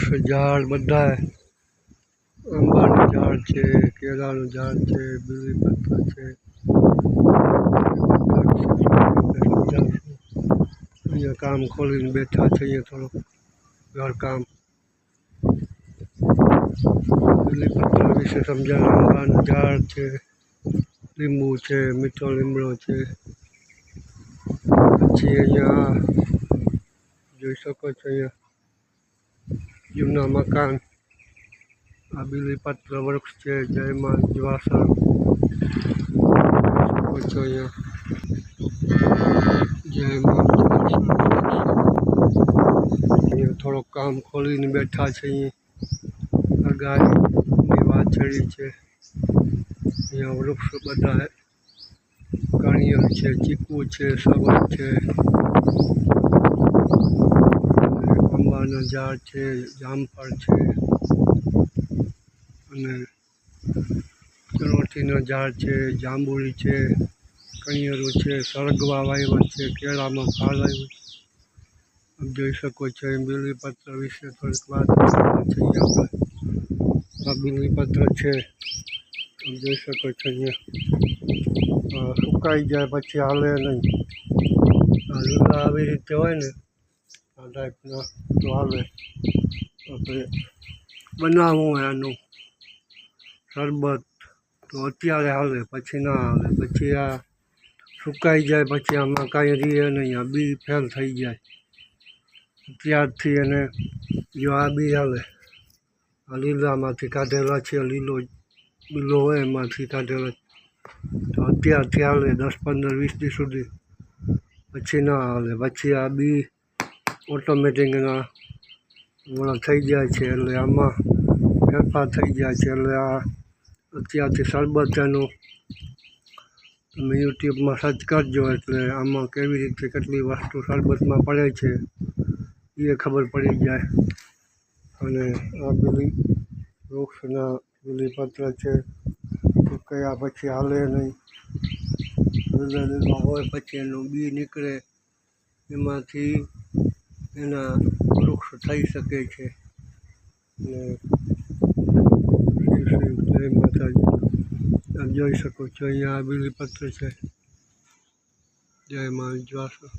વૃક્ષ ઝાડ બધા આંબાનું ઝાડ છે, કેળાનું ઝાડ છે, બીલીપત્ર છે. અહીંયા કામ ખોલીને બેઠા છે. અહીંયા થોડુંક ઘરકામ બીલીપત્ર વિશે સમજાવે. આંબાનું ઝાડ છે, લીંબુ છે, મીઠો લીમડો છે. પછી અહીંયા જોઈ શકો છો, અહીંયા જૂના મકાન. આ બીલીપત્ર વૃક્ષ છે. જય માં જવાસર શકો છો અહીંયા. જય માં અહીંયા થોડુંક કામ ખોલીને બેઠા છે. અહીંયા ગાયની વાછડી છે. અહીંયા વૃક્ષ બધા કણિયર છે, ચીકુ છે, સવર છે, આંબાના ઝાડ છે, જામફળ છે અને ચરોઠીના ઝાડ છે, જાંબુડી છે, કણિયરો છે, સરગવા વાવ્યા છે, કેળામાં ફાલ આવ્યો છે. આપ જોઈ શકો છો. બીલીપત્ર વિશે થોડીક વાત કરવાની છે. આપણે આ બીલીપત્ર છે, આપ જોઈ શકો છો. અહીંયા સુકાઈ જાય પછી હાલે નહીં. આ લીલા આવી રીતે હોય ને, આ ટાઈપના તો હાલે. આપણે બનાવવું હોય આનું શરબત તો અત્યારે હાલે, પછી ના હાલે. પછી આ સુકાઈ જાય પછી આમાં કાંઈ રહે નહીં. આ બી ફેલ થઈ જાય ત્યારથી. અને જો આ બી હાલે, આ લીલામાંથી કાઢેલા છે. લીલો હોય એમાંથી કાઢેલા તો અત્યારથી હાલે 10, 15, 20 દી સુધી. પછી ના હાલે. પછી આ બી ઓટોમેટિક એના ઓલા થઈ જાય છે. એટલે આમાં ફેરફાર થઈ જાય છે. એટલે આ અત્યારથી શરબત એનું તમે યુટ્યુબમાં સર્ચ કરજો. એટલે આમાં કેવી રીતે કેટલી વસ્તુ શરબતમાં પડે છે એ ખબર પડી જાય. અને આ વૃક્ષના બીલીપત્ર છે, કયા પછી હાલે નહીં. લીલા હોય પછી એનું બી નીકળે, એમાંથી એના વૃક્ષ થઈ શકે છે. અને જય માતાજી. આપ જોઈ શકો છો અહીંયા બીલીપત્ર છે. જય માં જવાસર.